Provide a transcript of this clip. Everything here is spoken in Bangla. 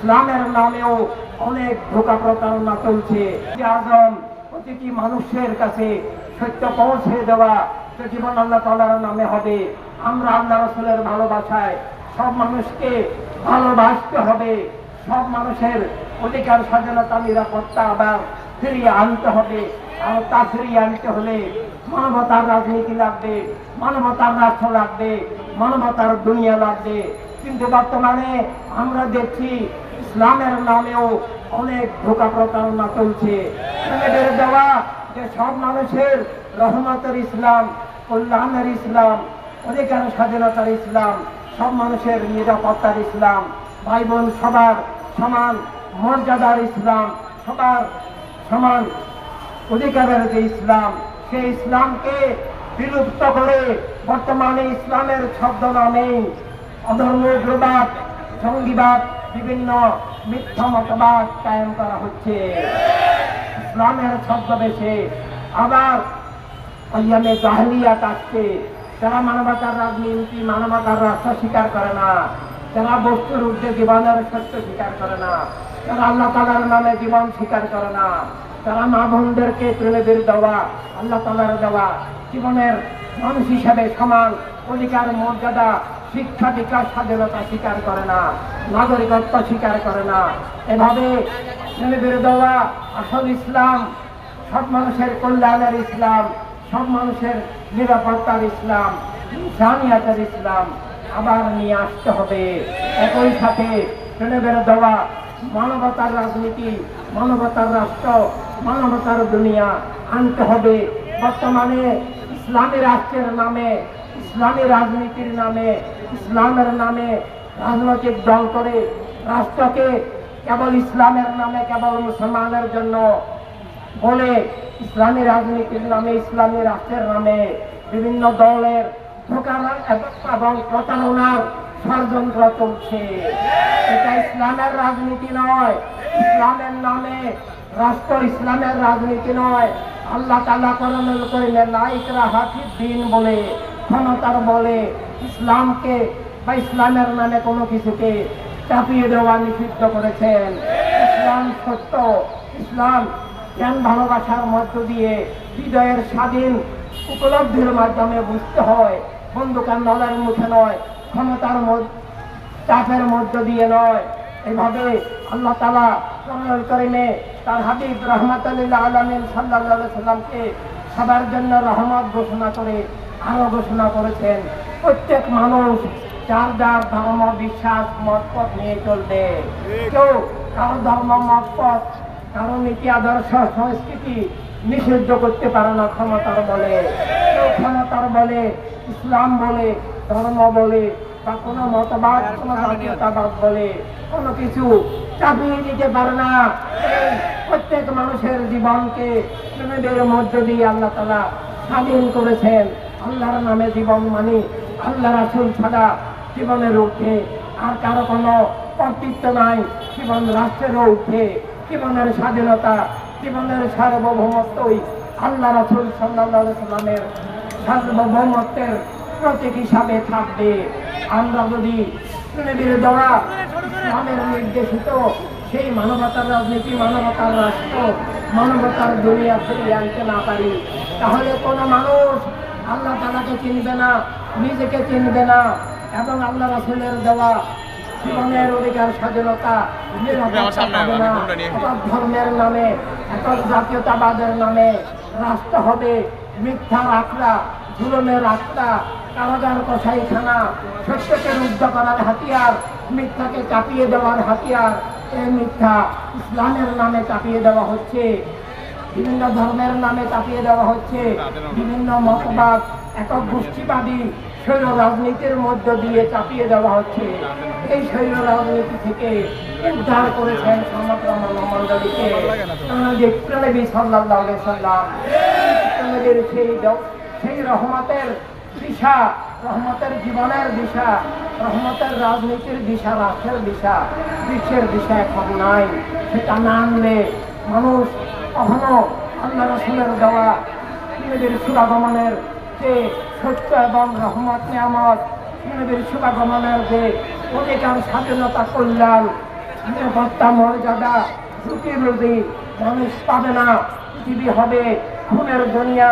ইসলামের নামেও অনেক ধোঁকা প্রতারণা চলছে। আজম প্রতিটি মানুষের কাছে সত্য পৌঁছে দেওয়া জীবন আল্লাহ তাআলার নামে হবে। আমরা আল্লাহ রাসূলের ভালোবাসায় সব মানুষকে ভালোবাসতে হবে। সব মানুষের অধিকার, স্বাধীনতা, নিরাপত্তা আবার ফিরিয়ে আনতে হবে। আর তা ফিরিয়ে আনতে হলে মানবতার রাজনীতি লাগবে, মানবতার রাষ্ট্র লাগবে, মানবতার দুনিয়া লাগবে। কিন্তু বর্তমানে আমরা দেখছি ইসলামের নামেও অনেক ধোঁকা প্রতারণা চলছে। ছেলেদের দেওয়া যে সব মানুষের রহমতের ইসলাম, কল্যাণের ইসলাম, অধিকার স্বাধীনতার ইসলাম, সব মানুষের নিরাপত্তার ইসলাম, ভাই বোন সবার সমান মর্যাদার ইসলাম, সবার সমান অধিকারের যে ইসলাম, সেই ইসলামকে বিলুপ্ত করে বর্তমানে ইসলামের শব্দ নামে অধর্ম, উগ্রবাদ, জঙ্গিবাদ, বিভিন্ন মিথ্যা মতবাদ কায়েম করা হচ্ছে। ইসলামের ছদ্মবেশে আবার আইয়ামে জাহেলিয়াত আসছে। যারা মানবতার রাজনীতি, মানবতার রাষ্ট্র স্বীকার করে না, যারা বস্তুর ঊর্ধ্বে জীবনের সত্য স্বীকার করে না, যারা আল্লাহ তাআলার নামে জীবন স্বীকার করে না, যারা মা বোনদেরকে প্রেমের দেওয়া, আল্লাহ তাআলার দেওয়া জীবনের মানুষ হিসাবে সমান অধিকার, মর্যাদা, শিক্ষা, বিকাশ, স্বাধীনতা স্বীকার করে না, নাগরিকত্ব স্বীকার করে না, এভাবে প্রেমের দেওয়া আসল ইসলাম, সব মানুষের কল্যাণের ইসলাম, সব মানুষের নিরাপত্তার ইসলাম, ইনসানিয়াতের ইসলাম আবার নিয়ে আসতে হবে। একই সাথে প্রেমের দেওয়া মানবতার রাজনীতি, মানবতার রাষ্ট্র, মানবতার দুনিয়া আনতে হবে। বর্তমানে ইসলামী রাষ্ট্রের নামে, ইসলামী রাজনীতির নামে, ইসলামের নামে রাজনৈতিক দল করে রাষ্ট্রকে কেবল ইসলামের নামে, কেবল মুসলমানের জন্য বলে ইসলামী রাজনীতির নামে, ইসলামী রাষ্ট্রের নামে বিভিন্ন দলের ধোঁকা এবং প্রতারণার ষড়যন্ত্র চলছে। এটা ইসলামের রাজনীতি নয়, ইসলামের নামে রাষ্ট্র, ইসলামের রাজনীতি নয়। আল্লাহ তাআলা কোরআনুল কারীমে লা ইকরাহা ফিদ-দীন বলে, ক্ষমতার বলে ইসলামকে বা ইসলামের নামে কোনো কিছুকে চাপিয়ে দেওয়া নিষিদ্ধ করেছেন। ইসলাম সত্য, ইসলাম জ্ঞান ভালোবাসার মধ্য দিয়ে হৃদয়ের স্বাধীন উপলব্ধির মাধ্যমে বুঝতে হয়। বন্দুকের নলের মুখে নয়, ক্ষমতার চাপের মধ্য দিয়ে নয়। এইভাবে আল্লাহ তাআলা কোরআনুল কারীমে তার হাবিব রাহমাতুল লিল আলামিন সাল্লাল্লাহু আলাইহি সাল্লামকে সবার জন্য রহমত ঘোষণা করে আরো ঘোষণা করেছেন প্রত্যেক মানুষ যার যার ধর্ম, বিশ্বাস, মতপথ নিয়ে চলবে। কেউ কারো ধর্ম, মতপথ, কারো নীতি, আদর্শ, সংস্কৃতি নিষিদ্ধ করতে পারে না ক্ষমতার বলে। কেউ ক্ষমতার বলে, ইসলাম বলে, ধর্ম বলে বা কোনো মতবাদ, কোনো জাতীয়তাবাদ বলে কোনো কিছু চাপিয়ে দিতে পারে না। প্রত্যেক মানুষের জীবনকে প্রেমের মধ্য দিয়ে আল্লাহ তাআলা স্বাধীন করেছেন। আল্লাহর নামে জীবন মানি, আল্লাহ রাসূল ছাড়া জীবনের ঊর্ধ্বে আর কারো কোনো কর্তৃত্ব নাই। জীবন রাষ্ট্রেরও ঊর্ধ্বে, জীবনের স্বাধীনতা, জীবনের সার্বভৌমত্বই আল্লাহ রাসূল সাল্লাল্লাহু আলাইহি সাল্লামের সার্বভৌমত্বের প্রতীক হিসাবে থাকবে। আমরা যদি প্রেমের দেওয়া ইসলামের নির্দেশিত সেই মানবতার রাজনীতি, মানবতার রাষ্ট্র, মানবতার দুনিয়া ফিরিয়ে আনতে না পারি, তাহলে কোনো মানুষ আল্লাহ তাআলাকে চিনবে না, নিজেকে চিনবে না এবং আল্লাহ রাসূলের দেওয়া জীবনের অধিকার, স্বাধীনতা, নিরাপত্তা পাবে না। একক ধর্মের নামে, একক জাতীয়তাবাদের নামে রাষ্ট্র হবে মিথ্যার আখড়া, জুলুমের আখড়া, কারাগার, কসাইখানা, সত্যকে রুদ্ধ করার হাতিয়ার, মিথ্যাকে চাপিয়ে দেওয়ার হাতিয়ার। এই মিথ্যা ইসলামের নামে চাপিয়ে দেওয়া হচ্ছে, বিভিন্ন ধর্মের নামে চাপিয়ে দেওয়া হচ্ছে, বিভিন্ন মতবাদ, একক গোষ্ঠীবাদী শৈল রাজনীতির মধ্য দিয়ে চাপিয়ে দেওয়া হচ্ছে। এই শৈল রাজনীতি থেকে উদ্ধার করেছেন সমগ্র মানবমণ্ডলীকে নবী সাল্লাল্লাহু আলাইহি সাল্লাম। সেই রহমতের দিশা, রহমতের জীবনের দিশা, রহমতের রাজনীতির দিশা, রাষ্ট্রের দিশা, বিশ্বের দিশা এখন নাই। সেটা না আনলে মানুষ কখনো আল্লাহ রাসূলের দেওয়া নবীর শুভাগমনের যে সত্য এবং রহমত, নিয়ামত, নবীর শুভাগমনের যে অধিকার, স্বাধীনতা, কল্যাণ, নিরাপত্তা মর্যাদা রুটি রুজি মানুষ পাবে না, পৃথিবী হবে খুনের দুনিয়া।